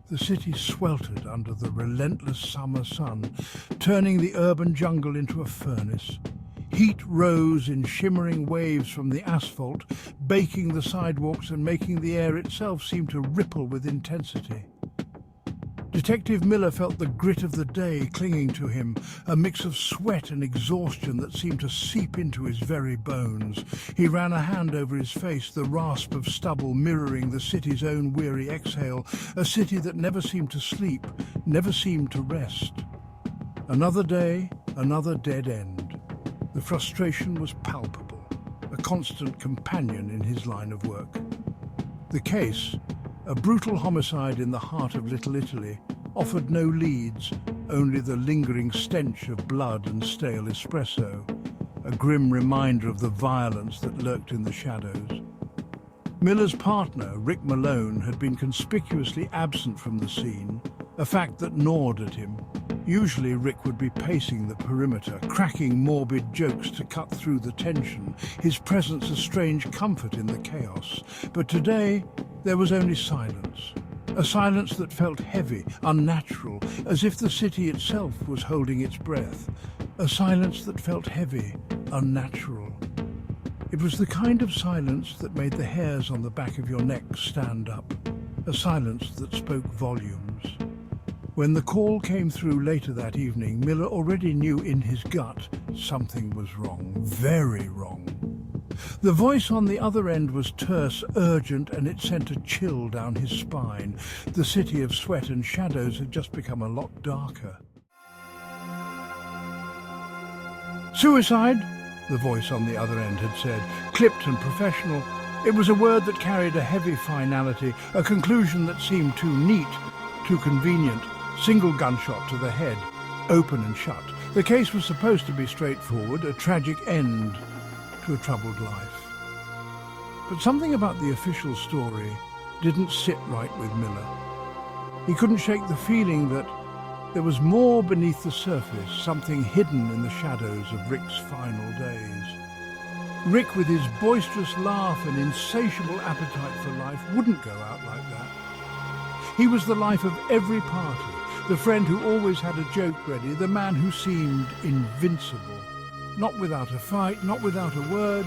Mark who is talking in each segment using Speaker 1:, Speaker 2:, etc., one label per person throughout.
Speaker 1: The city sweltered under the relentless summer sun, turning the urban jungle into a furnace. Heat rose in shimmering waves from the asphalt, baking the sidewalks and making the air itself seem to ripple with intensity. Detective Miller felt the grit of the day clinging to him, a mix of sweat and exhaustion that seemed to seep into his very bones. He ran a hand over his face, the rasp of stubble mirroring the city's own weary exhale, a city that never seemed to sleep, never seemed to rest. Another day, another dead end. The frustration was palpable, a constant companion in his line of work. The case, a brutal homicide in the heart of Little Italy, offered no leads, only the lingering stench of blood and stale espresso, a grim reminder of the violence that lurked in the shadows. Miller's partner, Rick Malone, had been conspicuously absent from the scene, a fact that gnawed at him. Usually Rick would be pacing the perimeter, cracking morbid jokes to cut through the tension, his presence a strange comfort in the chaos. But today, there was only silence. A silence that felt heavy, unnatural, as if the city itself was holding its breath. A silence that felt heavy, unnatural. It was the kind of silence that made the hairs on the back of your neck stand up. A silence that spoke volumes. When the call came through later that evening, Miller already knew in his gut something was wrong, very wrong. The voice on the other end was terse, urgent, and it sent a chill down his spine. The city of sweat and shadows had just become a lot darker. "Suicide?" the voice on the other end had said, clipped and professional. It was a word that carried a heavy finality, a conclusion that seemed too neat, too convenient. Single gunshot to the head, open and shut. The case was supposed to be straightforward, a tragic end to a troubled life. But something about the official story didn't sit right with Miller. He couldn't shake the feeling that there was more beneath the surface, something hidden in the shadows of Rick's final days. Rick, with his boisterous laugh and insatiable appetite for life, wouldn't go out like that. He was the life of every party, the friend who always had a joke ready, the man who seemed invincible. Not without a fight, not without a word.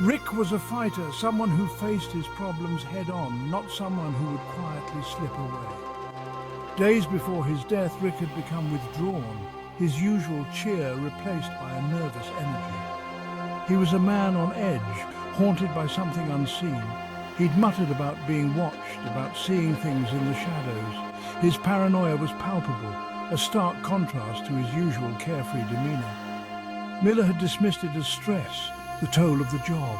Speaker 1: Rick was a fighter, someone who faced his problems head-on, not someone who would quietly slip away. Days before his death, Rick had become withdrawn, his usual cheer replaced by a nervous energy. He was a man on edge, haunted by something unseen. He'd muttered about being watched, about seeing things in the shadows. His paranoia was palpable, a stark contrast to his usual carefree demeanor. Miller had dismissed it as stress, the toll of the job.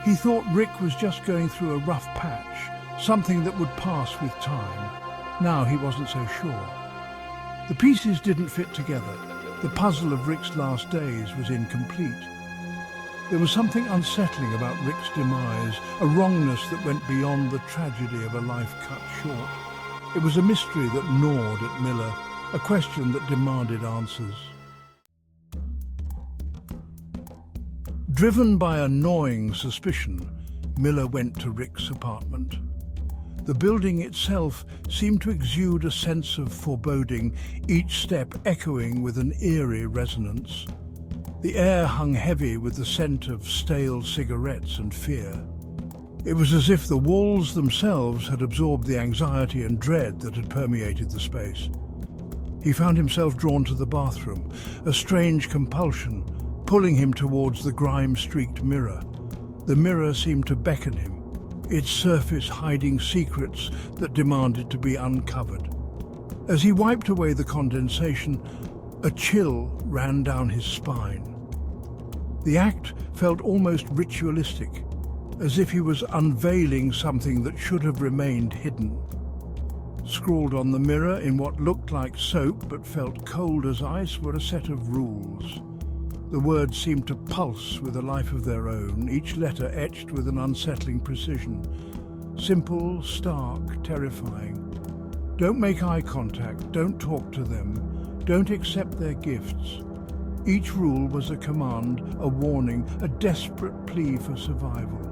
Speaker 1: He thought Rick was just going through a rough patch, something that would pass with time. Now he wasn't so sure. The pieces didn't fit together. The puzzle of Rick's last days was incomplete. There was something unsettling about Rick's demise, a wrongness that went beyond the tragedy of a life cut short. It was a mystery that gnawed at Miller, a question that demanded answers. Driven by a gnawing suspicion, Miller went to Rick's apartment. The building itself seemed to exude a sense of foreboding, each step echoing with an eerie resonance. The air hung heavy with the scent of stale cigarettes and fear. It was as if the walls themselves had absorbed the anxiety and dread that had permeated the space. He found himself drawn to the bathroom, a strange compulsion, pulling him towards the grime-streaked mirror. The mirror seemed to beckon him, its surface hiding secrets that demanded to be uncovered. As he wiped away the condensation, a chill ran down his spine. The act felt almost ritualistic, as if he was unveiling something that should have remained hidden. Scrawled on the mirror in what looked like soap but felt cold as ice were a set of rules. The words seemed to pulse with a life of their own, each letter etched with an unsettling precision. Simple, stark, terrifying. Don't make eye contact, don't talk to them, don't accept their gifts. Each rule was a command, a warning, a desperate plea for survival.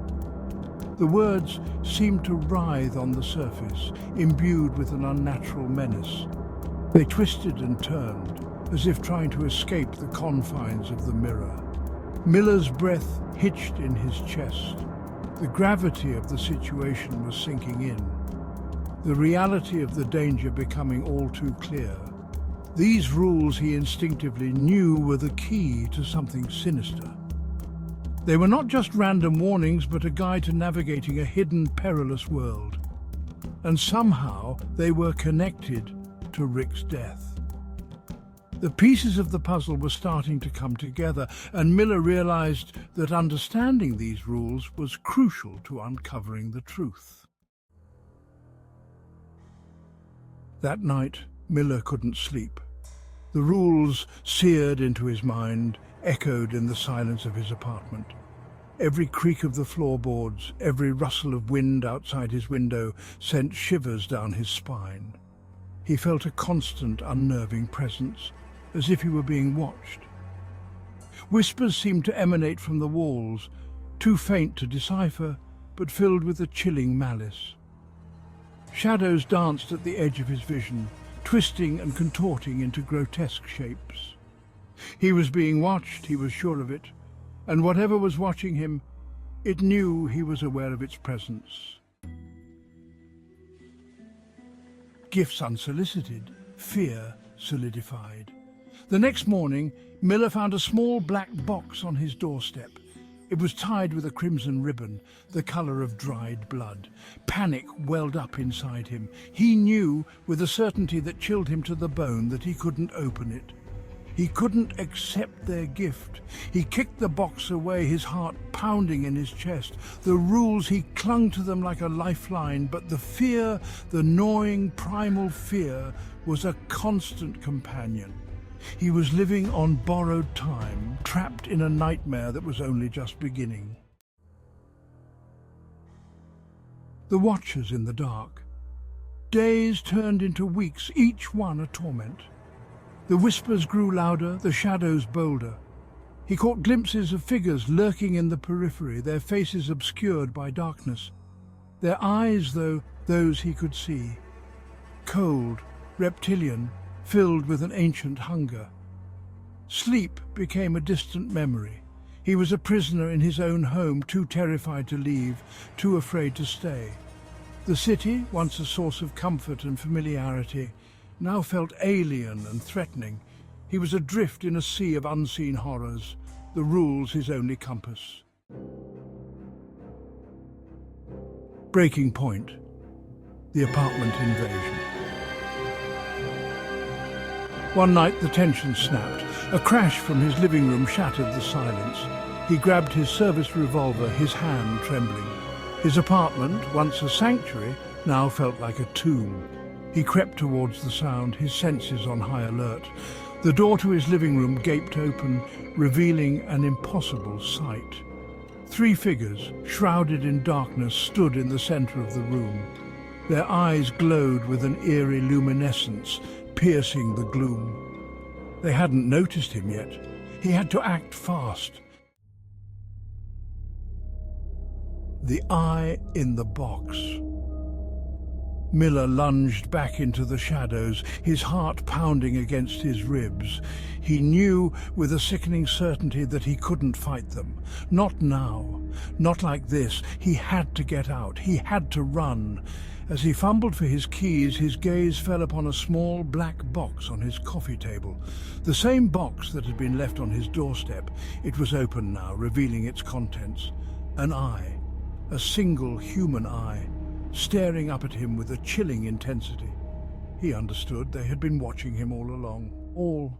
Speaker 1: The words seemed to writhe on the surface, imbued with an unnatural menace. They twisted and turned, as if trying to escape the confines of the mirror. Miller's breath hitched in his chest. The gravity of the situation was sinking in, the reality of the danger becoming all too clear. These rules he instinctively knew were the key to something sinister. They were not just random warnings, but a guide to navigating a hidden, perilous world. And somehow they were connected to Rick's death. The pieces of the puzzle were starting to come together, and Miller realized that understanding these rules was crucial to uncovering the truth. That night, Miller couldn't sleep. The rules seared into his mind, echoed in the silence of his apartment. Every creak of the floorboards, every rustle of wind outside his window sent shivers down his spine. He felt a constant, unnerving presence, as if he were being watched. Whispers seemed to emanate from the walls, too faint to decipher, but filled with a chilling malice. Shadows danced at the edge of his vision, twisting and contorting into grotesque shapes. He was being watched, he was sure of it, and whatever was watching him, it knew he was aware of its presence. Gifts unsolicited, fear solidified. The next morning, Miller found a small black box on his doorstep. It was tied with a crimson ribbon, the color of dried blood. Panic welled up inside him. He knew, with a certainty that chilled him to the bone, that he couldn't open it. He couldn't accept their gift. He kicked the box away, his heart pounding in his chest. The rules, he clung to them like a lifeline, but the fear, the gnawing, primal fear, was a constant companion. He was living on borrowed time, trapped in a nightmare that was only just beginning. The watchers in the dark. Days turned into weeks, each one a torment. The whispers grew louder, the shadows bolder. He caught glimpses of figures lurking in the periphery, their faces obscured by darkness. Their eyes, though, those he could see. Cold, reptilian, filled with an ancient hunger. Sleep became a distant memory. He was a prisoner in his own home, too terrified to leave, too afraid to stay. The city, once a source of comfort and familiarity, now felt alien and threatening. He was adrift in a sea of unseen horrors, the rules his only compass. Breaking point. The apartment invasion. One night the tension snapped. A crash from his living room shattered the silence. He grabbed his service revolver, his hand trembling. His apartment, once a sanctuary, now felt like a tomb. He crept towards the sound, his senses on high alert. The door to his living room gaped open, revealing an impossible sight. 3 figures, shrouded in darkness, stood in the center of the room. Their eyes glowed with an eerie luminescence, piercing the gloom. They hadn't noticed him yet. He had to act fast. The eye in the box. Miller lunged back into the shadows, his heart pounding against his ribs. He knew with a sickening certainty that he couldn't fight them. Not now. Not like this. He had to get out. He had to run. As he fumbled for his keys, his gaze fell upon a small black box on his coffee table. The same box that had been left on his doorstep. It was open now, revealing its contents. An eye. A single human eye, staring up at him with a chilling intensity. He understood. They had been watching him all along. All.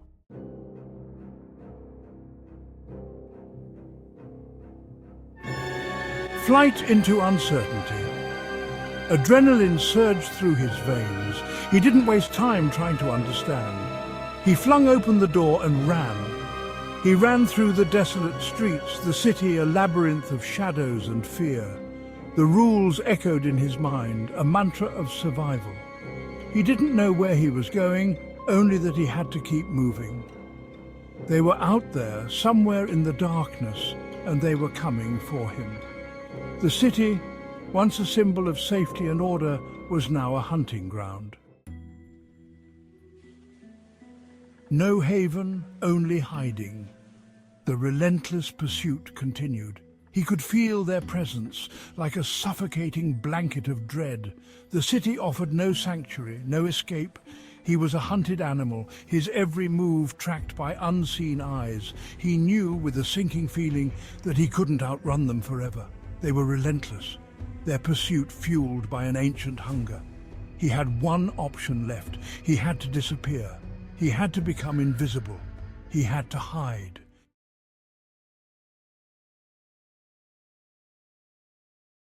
Speaker 1: Flight into uncertainty. Adrenaline surged through his veins. He didn't waste time trying to understand. He flung open the door and ran. He ran through the desolate streets, the city a labyrinth of shadows and fear. The rules echoed in his mind, a mantra of survival. He didn't know where he was going, only that he had to keep moving. They were out there, somewhere in the darkness, and they were coming for him. The city, Once a symbol of safety and order, was now a hunting ground. No haven, only hiding. The relentless pursuit continued. He could feel their presence, like a suffocating blanket of dread. The city offered no sanctuary, no escape. He was a hunted animal, his every move tracked by unseen eyes. He knew, with a sinking feeling, that he couldn't outrun them forever. They were relentless, their pursuit fueled by an ancient hunger. He had one option left. He had to disappear. He had to become invisible. He had to hide.